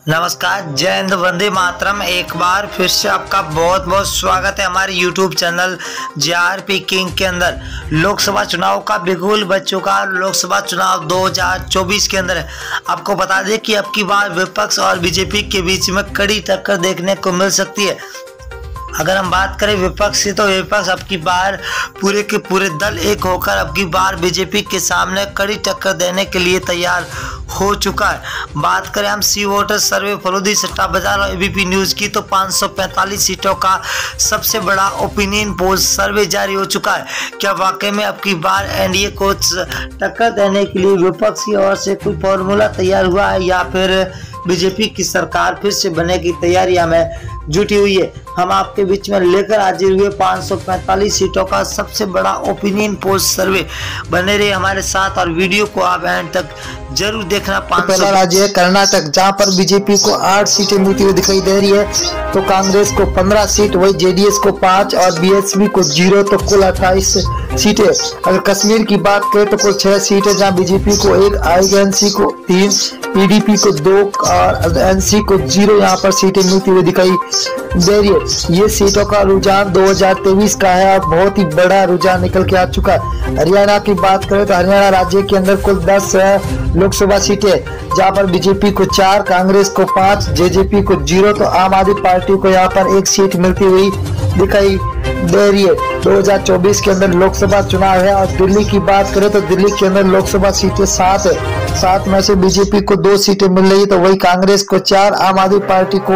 नमस्कार, जय हिंद, वंदे मातरम। एक बार फिर से आपका बहुत बहुत स्वागत है हमारे YouTube चैनल JRP किंग के अंदर। लोकसभा चुनाव का बिगुल बज चुका। लोकसभा चुनाव 2024 के अंदर है। आपको बता दें कि अब की बार विपक्ष और बीजेपी के बीच में कड़ी टक्कर देखने को मिल सकती है। अगर हम बात करें विपक्ष की, तो विपक्ष अब की बार पूरे के पूरे दल एक होकर अब की बार बीजेपी के सामने कड़ी टक्कर देने के लिए तैयार हो चुका है। बात करें हम सी वोटर सर्वे, फलोदी, सट्टा बाजार और एबीपी न्यूज़ की, तो 545 सीटों का सबसे बड़ा ओपिनियन पोल सर्वे जारी हो चुका है। क्या वाकई में अब की बार एनडीए को टक्कर देने के लिए विपक्ष की ओर से कोई फॉर्मूला तैयार हुआ है, या फिर बीजेपी की सरकार फिर से बनने की तैयारियां में जुटी हुई है? हम आपके बीच में लेकर हाजिर हुए 545 सीटों का सबसे बड़ा ओपिनियन पोल सर्वे। बने रहे हमारे साथ और वीडियो को आप एंड तक जरूर देखना। पहला राज्य है कर्नाटक, जहां पर बीजेपी को 8 सीटें मिलती हुई दिखाई दे रही है, तो कांग्रेस को 15 सीट, वही जेडीएस को 5 और बीएसपी को 0, तो कुल 28 सीटें। अगर कश्मीर की बात करें तो कुल 6 सीटें, जहां बीजेपी को 1, आईएनसी को 3, पीडीपी को 2 और एनसी को 0 यहाँ पर सीटें मिलती हुई दिखाई दे रही है। ये सीटों का रुझान 2023 का है और बहुत ही बड़ा रुझान निकल के आ चुका है। हरियाणा की बात करें तो हरियाणा राज्य के अंदर कुल 10 लोकसभा सीटें, जहां पर बीजेपी को 4, कांग्रेस को 5, जेजेपी को 0, तो आम आदमी पार्टी को यहाँ पर 1 सीट मिलती हुई दिखाई दे रही है। 2024 के अंदर लोकसभा चुनाव है। और दिल्ली की बात करें तो दिल्ली के अंदर लोकसभा सीटें 7 है। 7 में से बीजेपी को 2 सीटें मिल रही है, तो वही कांग्रेस को 4, आम आदमी पार्टी को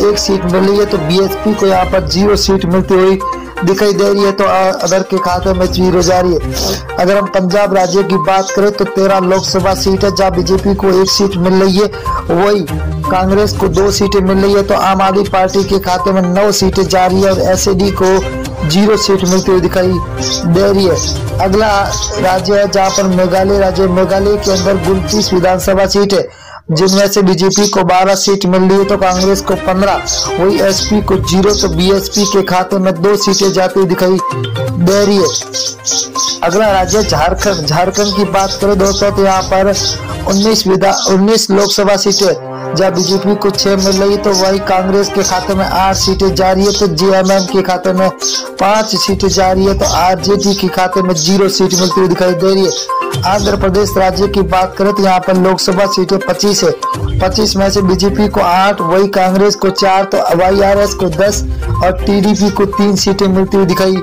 1 सीट मिल रही है, तो बीएसपी को यहाँ पर 0 सीट मिलती हुई दिखाई दे रही है, तो अदर के खाते में 0 जा रही है। अगर हम पंजाब राज्य की बात करें तो 13 लोकसभा सीट है, जहाँ बीजेपी को 1 सीट मिल रही है, वही कांग्रेस को 2 सीटें मिल रही है, तो आम आदमी पार्टी के खाते में 9 सीटें जा रही है और एसएडी को 0 सीट मिलती हुई दिखाई दे रही है। अगला राज्य है जहाँ पर मेघालय राज्य। मेघालय के अंदर 29 विधानसभा सीट है, जिनमें से बीजेपी को 12 सीट मिल रही है, तो कांग्रेस को 15, वही एसपी को 0, तो बीएसपी के खाते में 2 सीटें जाती हुई दिखाई दे रही है। अगला राज्य झारखंड। झारखंड की बात करें दोस्तों तो यहाँ पर 19 लोकसभा सीटें, जहाँ बीजेपी को 6 मिल रही है, तो वही कांग्रेस के खाते में 8 सीटें जा रही है, तो जेएमएम के खाते में 5 सीटें जा रही है, तो आरजेडी के खाते में 0 सीट मिलती हुई दिखाई दे रही है। आंध्र प्रदेश राज्य की बात करें तो यहाँ पर लोकसभा सीटें 25 है। 25 में से बीजेपी को 8, वही कांग्रेस को 4, तो वाईआरएस को 10 और टीडीपी को 3 सीटें मिलती हुई दिखाई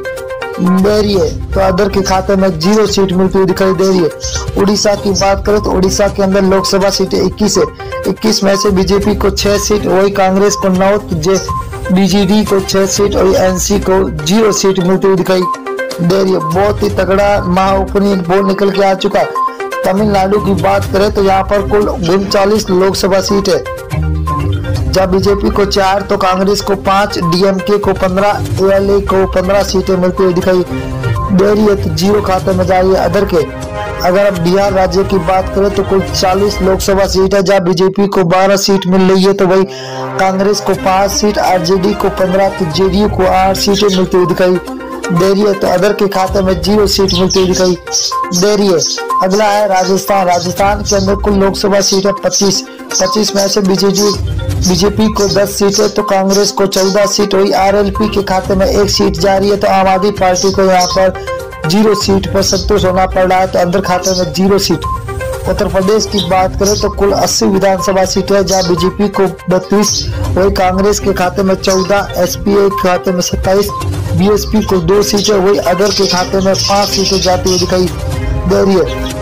दे रही है, तो अदर के खाते में 0 सीट मिलती हुई दिखाई दे रही है। उड़ीसा की बात करें तो उड़ीसा के अंदर लोकसभा सीटें 21 है। 21 में से बीजेपी को 6 सीट, वही कांग्रेस को 9, बीजेडी को 6 सीट और एनसी को 0 सीट मिलती हुई दिखाई दे रही है। बहुत ही तगड़ा महाओपिनियन पोल निकल के आ चुका है। तमिलनाडु की बात करें तो यहाँ पर कुल 39 लोकसभा सीट है, जहाँ बीजेपी को 4, तो कांग्रेस को 5, डीएमके को 15, एएलए को 15 सीटें मिलती हुई दिखाई दे रही है, तो 0 खाते में जा रही है अदर के। अगर अब बिहार राज्य की बात करें तो कुल 40 लोकसभा सीट है, जहाँ बीजेपी को 12 सीट मिल रही है, तो वही कांग्रेस को 5 सीट, आरजेडी को 15, तो जेडीयू को 8 सीटें मिलती हुई दिखाई दे रही है, तो अदर के खाते में 0 सीट मिलती हुई दिखाई दे रही है। अगला है राजस्थान। राजस्थान के अंदर कुल लोकसभा सीट है 25। 25 में से बीजेपी को 10 सीट है, तो कांग्रेस को 14 सीट, वही आरएलपी के खाते में 1 सीट जा रही है, तो आम आदमी पार्टी को यहाँ पर 0 सीट पर संतोष होना पड़ रहा है, तो अंदर खाते में 0 सीट। उत्तर प्रदेश की बात करें तो कुल 80 विधानसभा सीटें है, जहाँ बीजेपी को 32, वही कांग्रेस के खाते में 14, एसपीआई के खाते में 27, बीएसपी को 2 सीटें, वही अदर के खाते में 5 सीटें जाती हुई दिखाई दे रही है।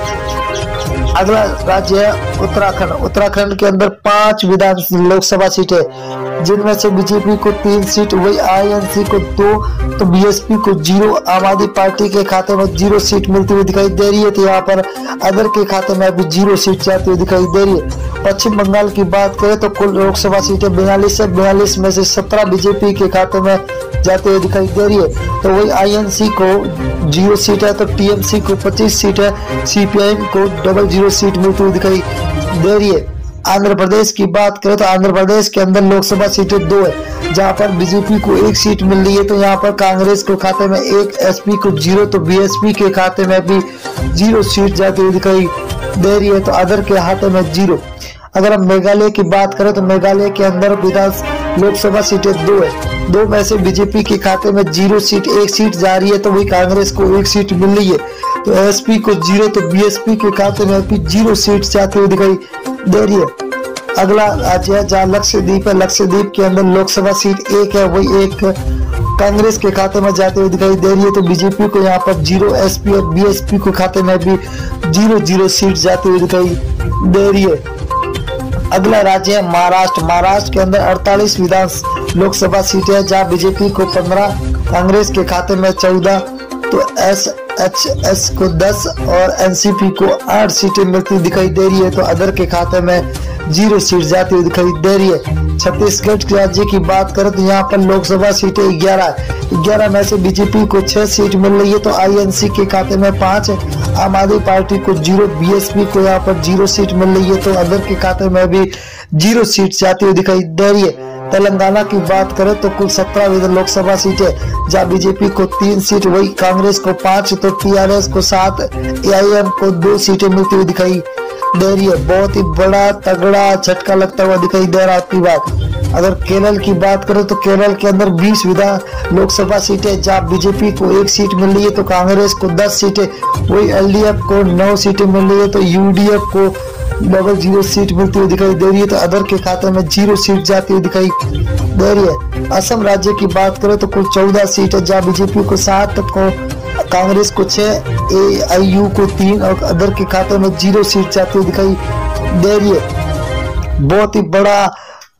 अगला राज्य है उत्तराखंड। उत्तराखंड के अंदर 5 लोकसभा सीटें, जिनमें से बीजेपी को 3 सीट, वही आईएनसी को 2, तो बीएसपी को 0, आम आदमी पार्टी के खाते में 0 सीट मिलती हुई दिखाई दे रही है, तो यहाँ पर अदर के खाते में अभी 0 सीट जाती हुई दिखाई दे रही है। पश्चिम बंगाल की बात करें तो कुल लोकसभा सीटें 42 है। 42 में से 17 बीजेपी के खाते में जाते हुए दिखाई दे रही है, तो वही आईएनसी को 0 सीट है, तो टीएमसी को 25 सीट है, सीपीआईएम को 00 सीट मिलती हुई दिखाई दे रही है। आंध्र प्रदेश की बात करें तो आंध्र प्रदेश के अंदर लोकसभा सीटें 2 है, जहां पर बीजेपी को 1 सीट मिल रही है, तो यहाँ पर कांग्रेस के खाते में 1, एसपी को 0, तो बीएसपी के खाते में भी 0 सीट जाती हुई दिखाई दे रही है, तो अदर के खाते में 0। अगर हम मेघालय की बात करें तो मेघालय के अंदर लोकसभा सीटें 2 है। 2 में से बीजेपी के खाते में 0 सीट, 1 सीट जा रही है, तो वही कांग्रेस को 1 सीट मिल रही है। तो एसपी को 0, तो बीएसपी के खाते में भी 0 सीट जाती हुई दिखाई दे रही है। अगला राज्य है जहाँ लक्षद्वीप है। लक्षद्वीप के अंदर लोकसभा सीट 1 है, वही 1 कांग्रेस के खाते में जाते हुए दिखाई दे रही है। तो बीजेपी को यहाँ पर 0, एसपी और बीएसपी के खाते में भी 0 सीट जाती हुई दिखाई दे रही है। अगला राज्य है महाराष्ट्र। महाराष्ट्र के अंदर 48 विधान लोकसभा सीटें है, जहाँ बीजेपी को 15, कांग्रेस के खाते में 14, तो एसएचएस को 10 और एनसीपी को 8 सीटें मिलती दिखाई दे रही है। तो अदर के खाते में 0 सीट जाती हुई दिखाई दे रही है। छत्तीसगढ़ राज्य की बात करें तो यहाँ पर लोकसभा सीटें 11 में से बीजेपी को 6 सीट मिल रही है, तो आईएनसी के खाते में 5 है, आम आदमी पार्टी को 0, बीएसपी को यहाँ पर 0 सीट मिल रही है, तो अदर के खाते में भी 0 सीट जाती हुई दिखाई दे रही है। तेलंगाना की बात करें तो कुल 17 लोकसभा सीटें, जहाँ बीजेपी को 3 सीट, वही कांग्रेस को 5, तो टीआरएस को 7, एआईएम को 2 सीटें मिलती हुई दिखाई दे रही है। बहुत ही बड़ा तगड़ा झटका लगता हुआ दिखाई दे रहा है आपकी बात। अगर केरल की बात करें तो केरल के अंदर 20 विधान लोकसभा सीटें, जहाँ बीजेपी को 1 सीट मिल रही है, तो कांग्रेस को 10 सीटें, वही एलडीएफ को 9 सीटें मिल रही है, तो यूडीएफ को 0 सीट मिलती हुई दिखाई दे रही है, तो अदर के खाते में 0 सीट जाती हुई दिखाई दे रही है। असम राज्य की बात करें तो कुल 14 सीट है, जहाँ बीजेपी को 7, को कांग्रेस को 6, एआईयू को 3 और अदर के खाते में 0 सीट जाती हुई दिखाई दे रही है। बहुत ही बड़ा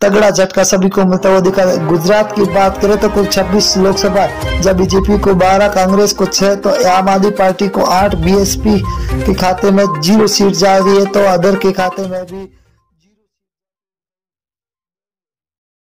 तगड़ा झटका सभी को मिलता हुआ दिखा। गुजरात की बात करें तो कुल 26 लोकसभा, जब बीजेपी को 12, कांग्रेस को 6, तो आम आदमी पार्टी को 8, बीएसपी के खाते में 0 सीट जा रही है, तो अदर के खाते में भी